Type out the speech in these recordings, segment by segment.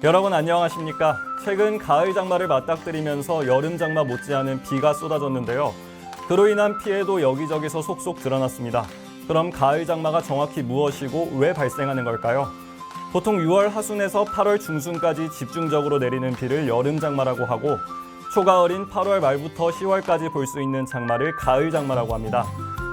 여러분 안녕하십니까? 최근 가을 장마를 맞닥뜨리면서 여름 장마 못지않은 비가 쏟아졌는데요. 그로 인한 피해도 여기저기서 속속 드러났습니다. 그럼 가을 장마가 정확히 무엇이고 왜 발생하는 걸까요? 보통 6월 하순에서 8월 중순까지 집중적으로 내리는 비를 여름 장마라고 하고 초가을인 8월 말부터 10월까지 볼 수 있는 장마를 가을 장마라고 합니다.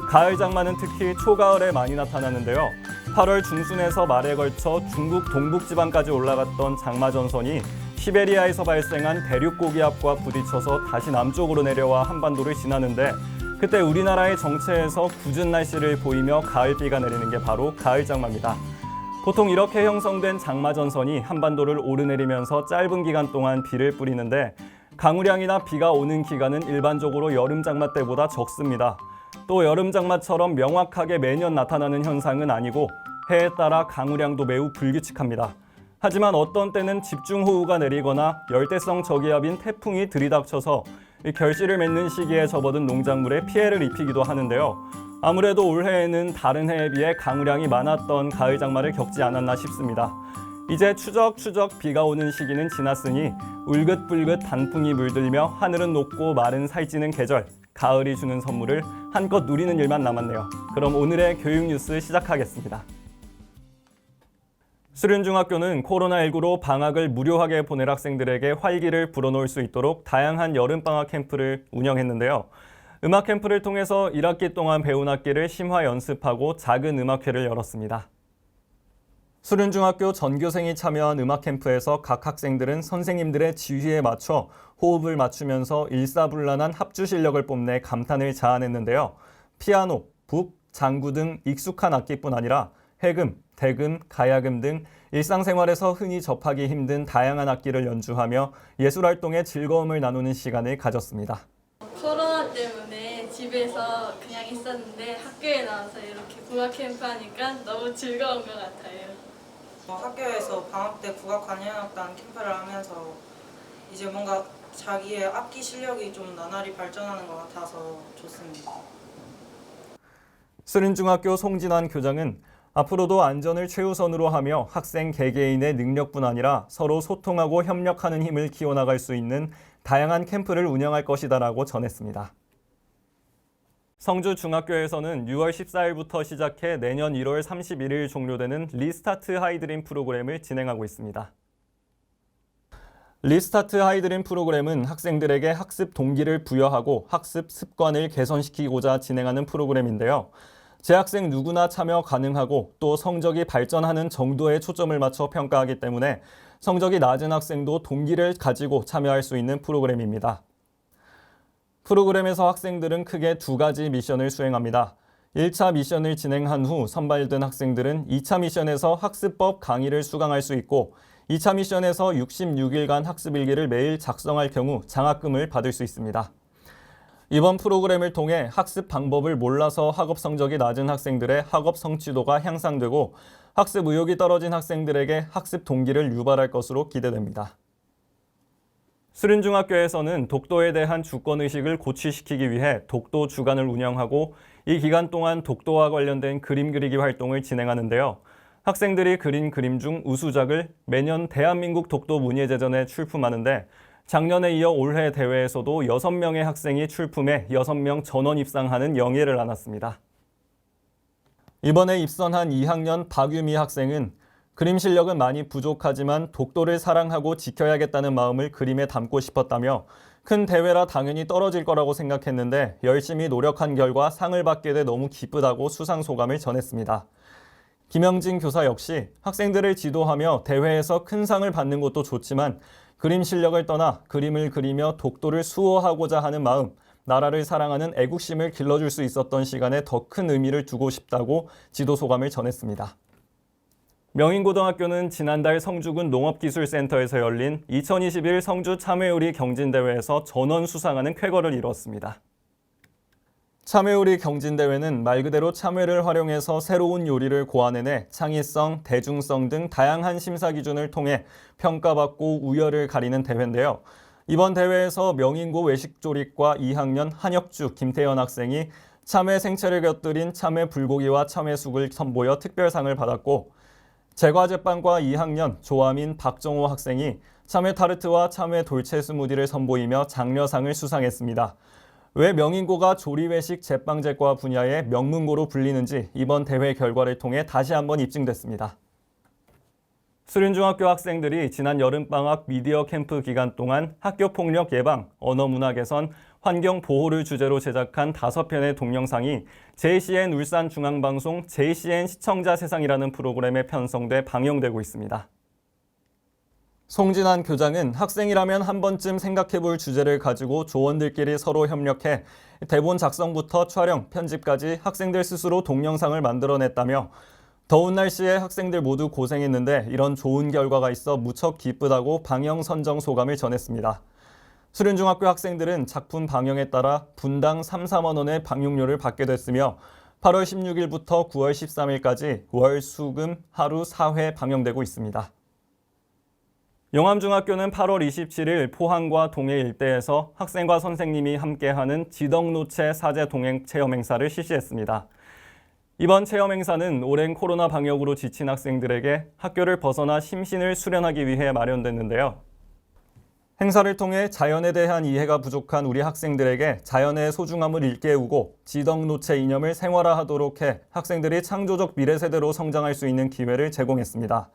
가을 장마는 특히 초가을에 많이 나타나는데요. 8월 중순에서 말에 걸쳐 중국 동북지방까지 올라갔던 장마 전선이 시베리아에서 발생한 대륙 고기압과 부딪혀서 다시 남쪽으로 내려와 한반도를 지나는데 그때 우리나라의 정체에서 궂은 날씨를 보이며 가을비가 내리는 게 바로 가을 장마입니다. 보통 이렇게 형성된 장마 전선이 한반도를 오르내리면서 짧은 기간 동안 비를 뿌리는데 강우량이나 비가 오는 기간은 일반적으로 여름 장마 때보다 적습니다. 또 여름 장마처럼 명확하게 매년 나타나는 현상은 아니고 해에 따라 강우량도 매우 불규칙합니다. 하지만 어떤 때는 집중호우가 내리거나 열대성 저기압인 태풍이 들이닥쳐서 결실을 맺는 시기에 접어든 농작물에 피해를 입히기도 하는데요. 아무래도 올해에는 다른 해에 비해 강우량이 많았던 가을 장마를 겪지 않았나 싶습니다. 이제 추적추적 비가 오는 시기는 지났으니 울긋불긋 단풍이 물들며 하늘은 높고 말은 살찌는 계절, 가을이 주는 선물을 한껏 누리는 일만 남았네요. 그럼 오늘의 교육 뉴스 시작하겠습니다. 수륜중학교는 코로나19로 방학을 무료하게 보낼 학생들에게 활기를 불어넣을 수 있도록 다양한 여름방학 캠프를 운영했는데요. 음악 캠프를 통해서 1학기 동안 배운 악기를 심화 연습하고 작은 음악회를 열었습니다. 수륜중학교 전교생이 참여한 음악 캠프에서 각 학생들은 선생님들의 지휘에 맞춰 호흡을 맞추면서 일사불란한 합주 실력을 뽐내 감탄을 자아냈는데요. 피아노, 북, 장구 등 익숙한 악기뿐 아니라 해금, 대금, 가야금 등 일상생활에서 흔히 접하기 힘든 다양한 악기를 연주하며 예술활동의 즐거움을 나누는 시간을 가졌습니다. 코로나 때문에 집에서 그냥 있었는데 학교에 나와서 이렇게 국악 캠프 하니까 너무 즐거운 것 같아요. 학교에서 방학 때 국악 관현악단 캠프를 하면서 이제 뭔가 자기의 악기 실력이 좀 나날이 발전하는 것 같아서 좋습니다. 수륜중학교 송진환 교장은 앞으로도 안전을 최우선으로 하며 학생 개개인의 능력뿐 아니라 서로 소통하고 협력하는 힘을 키워나갈 수 있는 다양한 캠프를 운영할 것이다라고 전했습니다. 성주중학교에서는 6월 14일부터 시작해 내년 1월 31일 종료되는 리스타트 하이드림 프로그램을 진행하고 있습니다. 리스타트 하이드림 프로그램은 학생들에게 학습 동기를 부여하고 학습 습관을 개선시키고자 진행하는 프로그램인데요. 재학생 누구나 참여 가능하고 또 성적이 발전하는 정도에 초점을 맞춰 평가하기 때문에 성적이 낮은 학생도 동기를 가지고 참여할 수 있는 프로그램입니다. 프로그램에서 학생들은 크게 두 가지 미션을 수행합니다. 1차 미션을 진행한 후 선발된 학생들은 2차 미션에서 학습법 강의를 수강할 수 있고 2차 미션에서 66일간 학습일기를 매일 작성할 경우 장학금을 받을 수 있습니다. 이번 프로그램을 통해 학습 방법을 몰라서 학업 성적이 낮은 학생들의 학업 성취도가 향상되고 학습 의욕이 떨어진 학생들에게 학습 동기를 유발할 것으로 기대됩니다. 수륜중학교에서는 독도에 대한 주권의식을 고취시키기 위해 독도 주간을 운영하고 이 기간 동안 독도와 관련된 그림 그리기 활동을 진행하는데요. 학생들이 그린 그림 중 우수작을 매년 대한민국 독도 문예제전에 출품하는데 작년에 이어 올해 대회에서도 6명의 학생이 출품해 6명 전원 입상하는 영예를 안았습니다. 이번에 입선한 2학년 박유미 학생은 그림 실력은 많이 부족하지만 독도를 사랑하고 지켜야겠다는 마음을 그림에 담고 싶었다며 큰 대회라 당연히 떨어질 거라고 생각했는데 열심히 노력한 결과 상을 받게 돼 너무 기쁘다고 수상 소감을 전했습니다. 김영진 교사 역시 학생들을 지도하며 대회에서 큰 상을 받는 것도 좋지만 그림 실력을 떠나 그림을 그리며 독도를 수호하고자 하는 마음, 나라를 사랑하는 애국심을 길러줄 수 있었던 시간에 더 큰 의미를 두고 싶다고 지도 소감을 전했습니다. 명인고등학교는 지난달 성주군 농업기술센터에서 열린 2021 성주 참외요리 경진대회에서 전원 수상하는 쾌거를 이뤘습니다. 참외요리 경진대회는 말 그대로 참외를 활용해서 새로운 요리를 고안해내 창의성, 대중성 등 다양한 심사 기준을 통해 평가받고 우열을 가리는 대회인데요. 이번 대회에서 명인고 외식조리과 2학년 한혁주, 김태현 학생이 참외 생채를 곁들인 참외 불고기와 참외숙을 선보여 특별상을 받았고 제과제빵과 2학년 조아민 박정호 학생이 참외 타르트와 참외 돌체 스무디를 선보이며 장려상을 수상했습니다. 왜 명인고가 조리외식 제빵제과 분야의 명문고로 불리는지 이번 대회 결과를 통해 다시 한번 입증됐습니다. 수륜중학교 학생들이 지난 여름방학 미디어 캠프 기간 동안 학교폭력 예방, 언어문화 개선, 환경 보호를 주제로 제작한 5편의 동영상이 JCN 울산중앙방송 JCN 시청자 세상이라는 프로그램에 편성돼 방영되고 있습니다. 송진환 교장은 학생이라면 한 번쯤 생각해볼 주제를 가지고 조원들끼리 서로 협력해 대본 작성부터 촬영, 편집까지 학생들 스스로 동영상을 만들어냈다며 더운 날씨에 학생들 모두 고생했는데 이런 좋은 결과가 있어 무척 기쁘다고 방영 선정 소감을 전했습니다. 수륜중학교 학생들은 작품 방영에 따라 분당 3, 4만 원의 방용료를 받게 됐으며 8월 16일부터 9월 13일까지 월, 수, 금 하루 4회 방영되고 있습니다. 용암중학교는 8월 27일 포항과 동해 일대에서 학생과 선생님이 함께하는 지덕노체 사제 동행 체험 행사를 실시했습니다. 이번 체험 행사는 오랜 코로나 방역으로 지친 학생들에게 학교를 벗어나 심신을 수련하기 위해 마련됐는데요. 행사를 통해 자연에 대한 이해가 부족한 우리 학생들에게 자연의 소중함을 일깨우고 지덕노체 이념을 생활화하도록 해 학생들이 창조적 미래 세대로 성장할 수 있는 기회를 제공했습니다.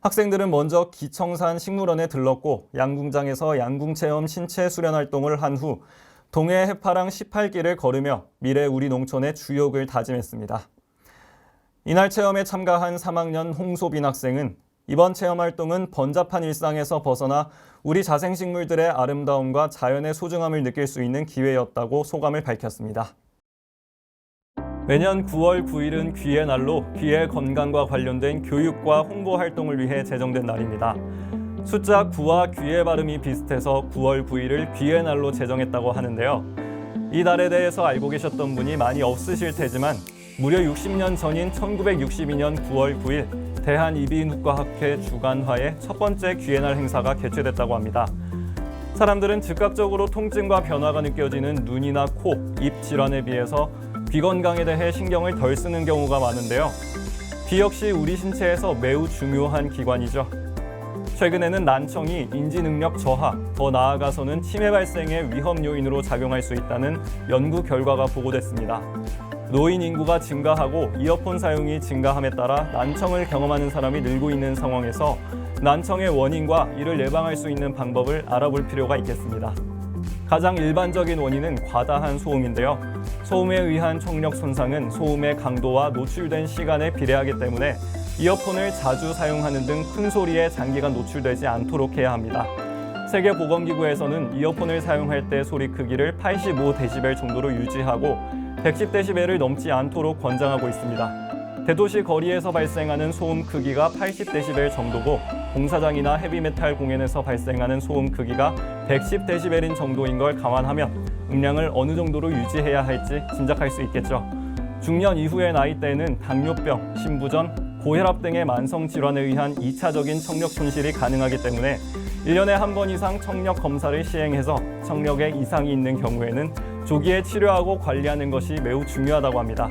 학생들은 먼저 기청산 식물원에 들렀고 양궁장에서 양궁체험 신체 수련 활동을 한 후 동해 해파랑 18길을 걸으며 미래 우리 농촌의 주역을 다짐했습니다. 이날 체험에 참가한 3학년 홍소빈 학생은 이번 체험 활동은 번잡한 일상에서 벗어나 우리 자생식물들의 아름다움과 자연의 소중함을 느낄 수 있는 기회였다고 소감을 밝혔습니다. 매년 9월 9일은 귀의 날로 귀의 건강과 관련된 교육과 홍보 활동을 위해 제정된 날입니다. 숫자 9와 귀의 발음이 비슷해서 9월 9일을 귀의 날로 제정했다고 하는데요. 이 날에 대해서 알고 계셨던 분이 많이 없으실 테지만 무려 60년 전인 1962년 9월 9일 대한이비인후과학회 주간화의 첫 번째 귀의 날 행사가 개최됐다고 합니다. 사람들은 즉각적으로 통증과 변화가 느껴지는 눈이나 코, 입 질환에 비해서 귀 건강에 대해 신경을 덜 쓰는 경우가 많은데요. 귀 역시 우리 신체에서 매우 중요한 기관이죠. 최근에는 난청이 인지 능력 저하, 더 나아가서는 치매 발생의 위험 요인으로 작용할 수 있다는 연구 결과가 보고됐습니다. 노인 인구가 증가하고 이어폰 사용이 증가함에 따라 난청을 경험하는 사람이 늘고 있는 상황에서 난청의 원인과 이를 예방할 수 있는 방법을 알아볼 필요가 있겠습니다. 가장 일반적인 원인은 과다한 소음인데요. 소음에 의한 청력 손상은 소음의 강도와 노출된 시간에 비례하기 때문에 이어폰을 자주 사용하는 등 큰 소리에 장기간 노출되지 않도록 해야 합니다. 세계보건기구에서는 이어폰을 사용할 때 소리 크기를 85dB 정도로 유지하고 110dB를 넘지 않도록 권장하고 있습니다. 대도시 거리에서 발생하는 소음 크기가 80dB 정도고 공사장이나 헤비메탈 공연에서 발생하는 소음 크기가 110dB인 정도인 걸 감안하면 음량을 어느 정도로 유지해야 할지 짐작할 수 있겠죠. 중년 이후의 나이대에는 당뇨병, 심부전, 고혈압 등의 만성 질환에 의한 2차적인 청력 손실이 가능하기 때문에 1년에 한 번 이상 청력 검사를 시행해서 청력에 이상이 있는 경우에는 조기에 치료하고 관리하는 것이 매우 중요하다고 합니다.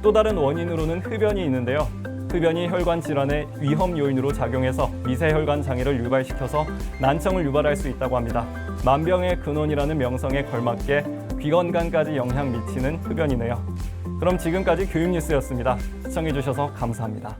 또 다른 원인으로는 흡연이 있는데요. 흡연이 혈관 질환의 위험 요인으로 작용해서 미세혈관 장애를 유발시켜서 난청을 유발할 수 있다고 합니다. 만병의 근원이라는 명성에 걸맞게 귀 건강까지 영향 미치는 흡연이네요. 그럼 지금까지 교육뉴스였습니다. 시청해주셔서 감사합니다.